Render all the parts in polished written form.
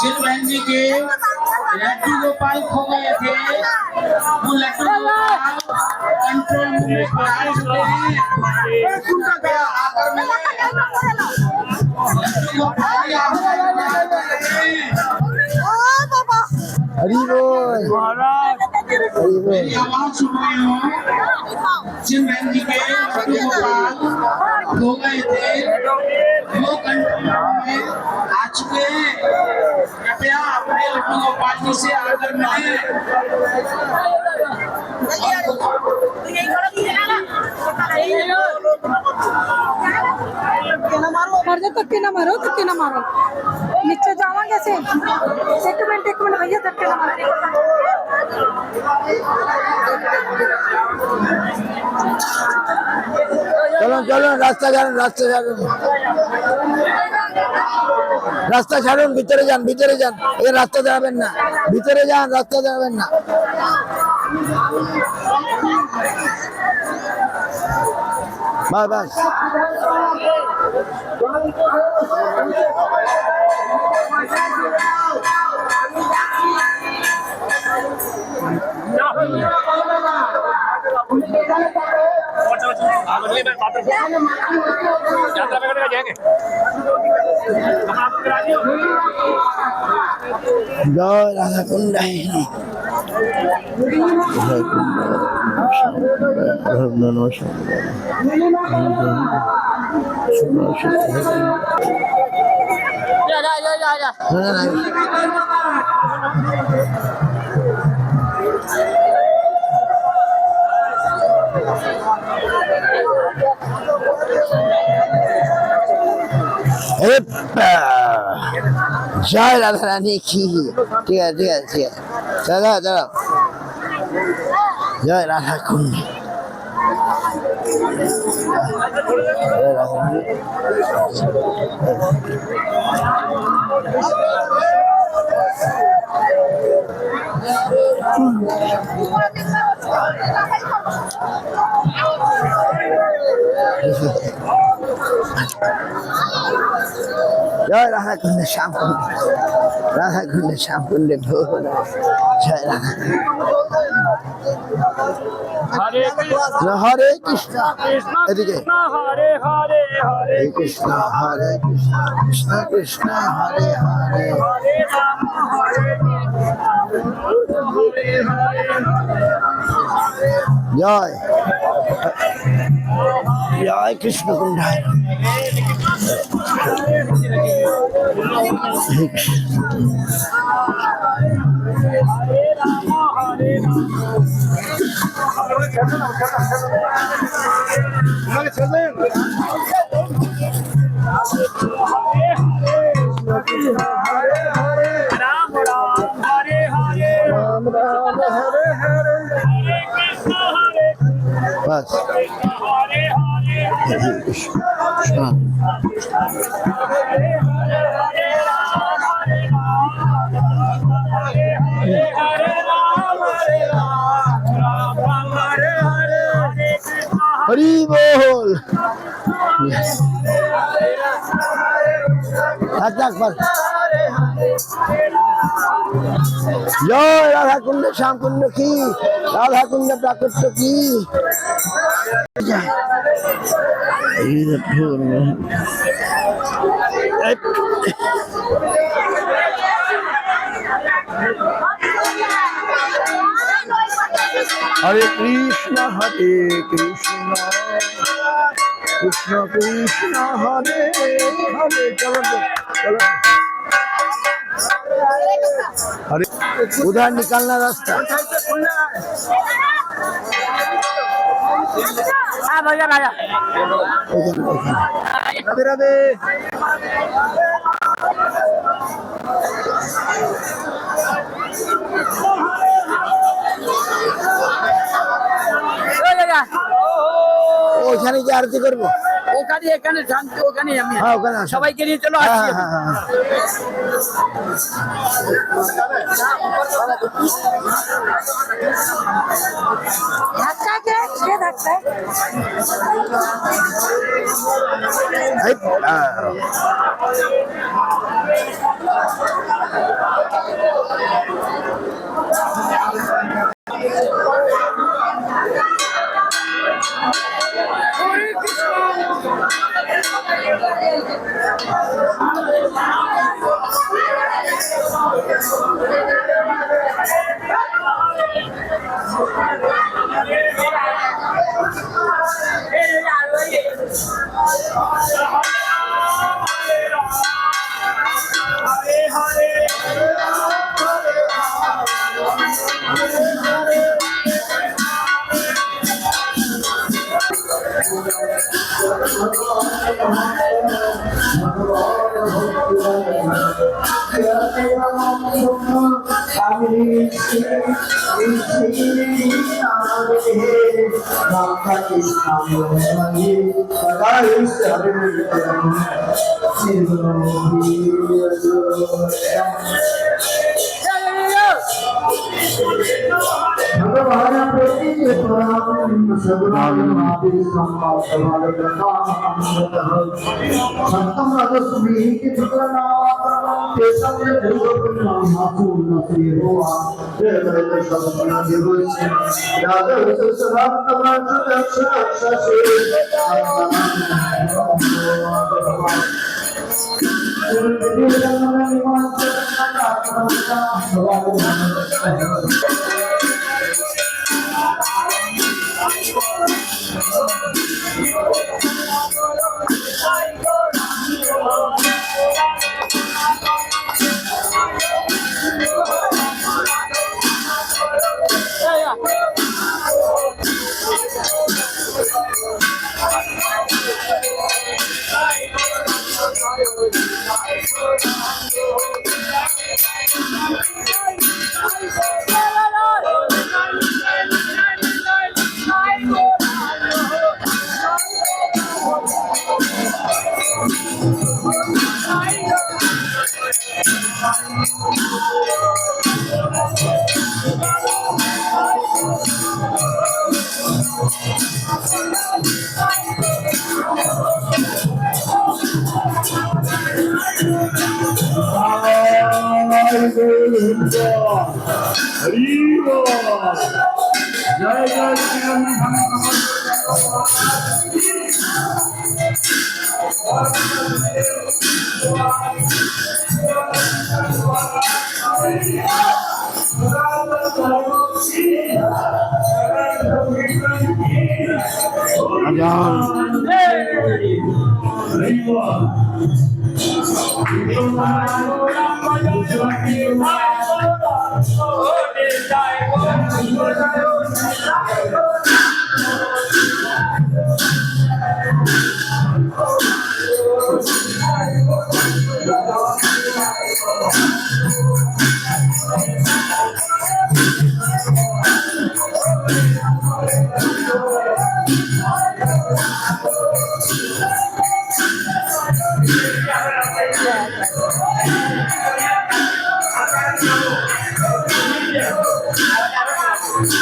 जिन बहन जी के लड्डू गोपाल खो गए थे वो लड्डू गोपाल कंट्रोल में आ चुके हैं। आकर मिले लड्डू गोपाल हरी बोल हरी बोल। मेरी आवाज सुन रहे हो? जिन बहन जी के लड्डू गोपाल खो गए थे वो कंट्रोल में आ चुके हैं। कृपया अपने लड्डू गोपाल जी से आकर मिले। धक्के ना मारो नीचे जावांगे से। एक मिनट भैया धक्के ना मारो। चलो चलो রাস্তা ছাড়ুন ভিতরে যান এই রাস্তা দাঁড়াবেন না, ভিতরে যান, রাস্তা দাঁড়াবেন না। বাস জয় রাধা কুণ্ডায় জয় রাধা রানী কি। ঠিক আছে দাঁড়াও। জয় রাধা কুণ্ড। জয় রাধা কুণ্ডে শ্যাম কুণ্ডে, রাধা কুণ্ডে শ্যাম কুণ্ডে ভোর। জয় রাধা। হরে কৃষ্ণ এদিকে। হরে কৃষ্ণ কৃষ্ণ কৃষ্ণ হরে হরে। জয় জয় কৃষ্ণ কুণ্ডায়। राम राम हरे हरे, राम राम हरे हरे, हरे बस हाँ। हरी बोल जय राधा कुंड श्याम कुंड की राधा कुंड प्राकृत की हरे कृष्ण कृष्ण कृष्ण हरे हरे चलो चलो अरे उधर निकलना रास्ता हाँ भैया राजा राधे राधे ওখানে কি আরতি করবো ওখানে এখানে শান্তি ওখানে আমি হ্যাঁ ওখানে সবাইকে নিয়ে চলো হ্যাঁ আসছি হ্যাঁ হ্যাঁ ধাক্কা কে ধাক্কা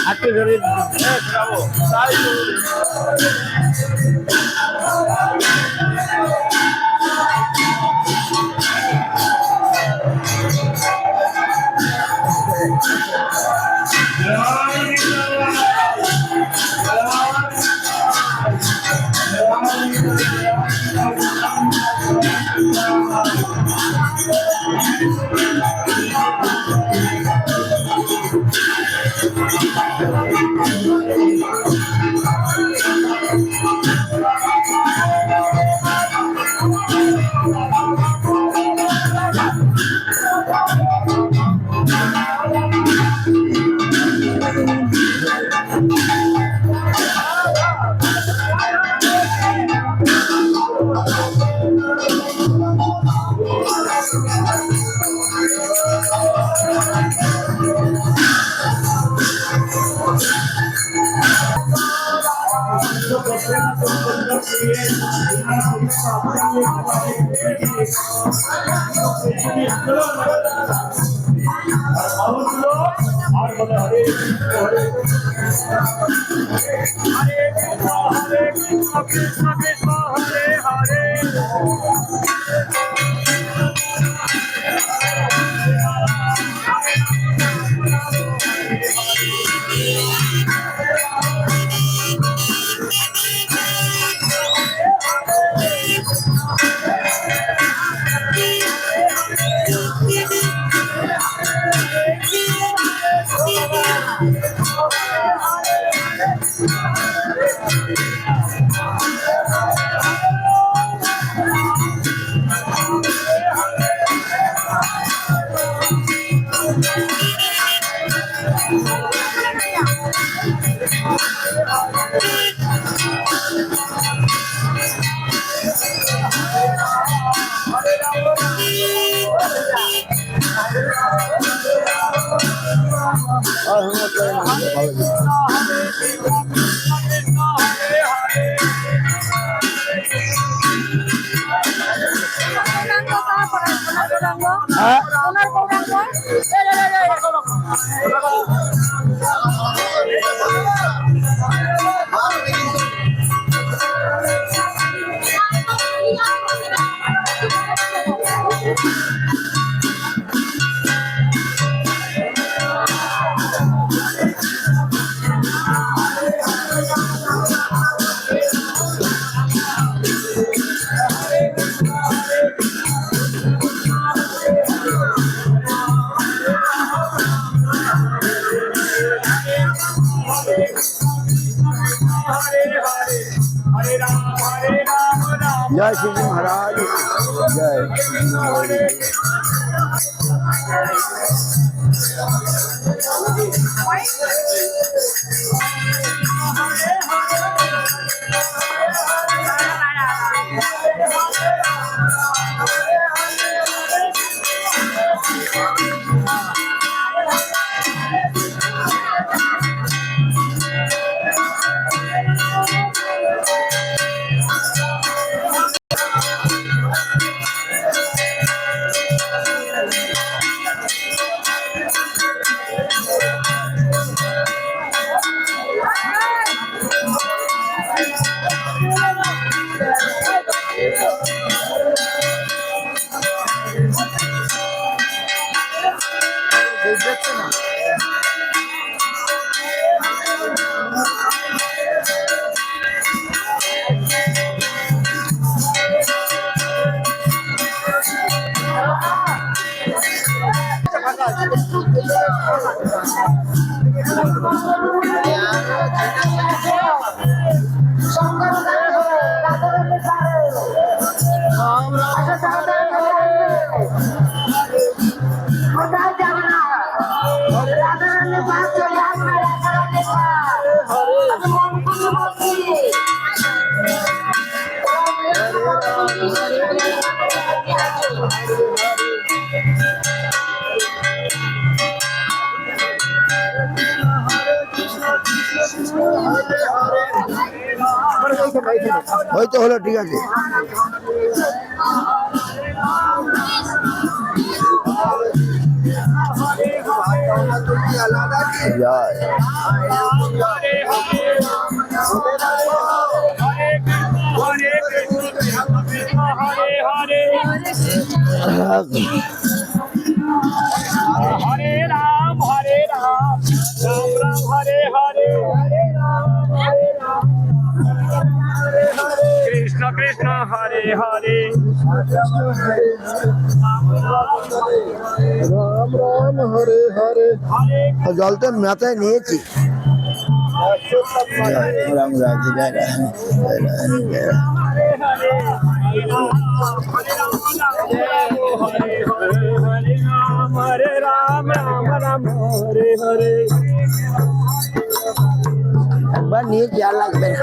হাতে ধরে তাই আর বলে হরে হরে হরে কৃষ্ণ কৃষ্ণ কৃষ্ণ হরে হরে ওনার গৌরাঙ্গ जय श्री जी महाराज जय श्री जी महाराज ওই তো হলো, ঠিক আছে। জয়। हरे राम राम राम हरे हरे हरे राम कृष्ण कृष्ण हरे हरे রাম রাম হরে হরে। জল তো মাথায় নিয়েছি। রাম রাম জয় রাম জয় রাম জয় রাম। हरे राम राम राम हरे हरे একবার নিয়েছি, আর লাগবে না।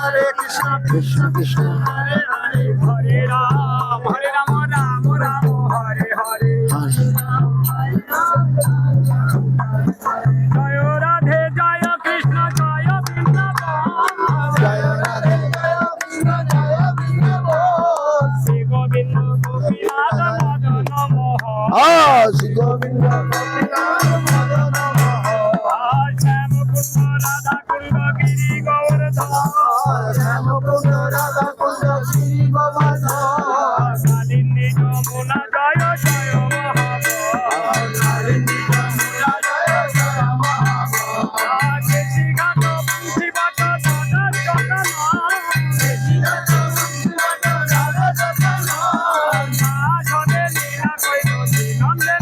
हरे कृष्ण কৃষ্ণ কৃষ্ণ हरे हरे हरे राम राम राम हरे हरे जय राधे जय कृष्ण जय वृंदावन জয় রাধে জয় কৃষ্ণ জয় বৃন্দাবন। श्री गोविंद गोपीनाथ मदन मोहन শ্রী গোবিন্দ গোপীনাথ মদন মোহন। श्याम कुंड राधा कुंड गिरी गोवर्धन শ্যাম কুন্দ রাধা কুন্দ শ্রী গোবর্ধন। कालिंदी यमुना जय जय महाबल কালিন্দী যমুনা জয় জয় মহাবল। केशी घाट बंशी बाट दादा जगन्नाथ साधने लीला कैलोसी नंदे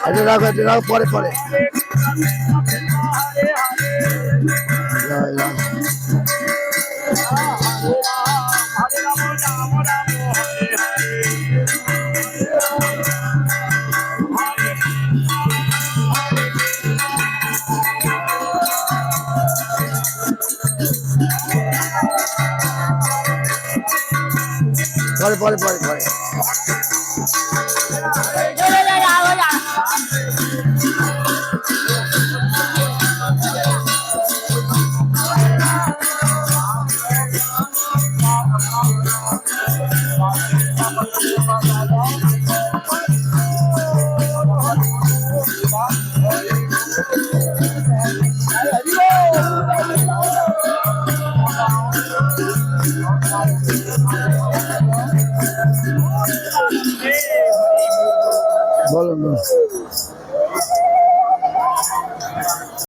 এটা রাখো পরে পরে। জয় রাম। পরে পরে পরে পরে বলুন বলুন।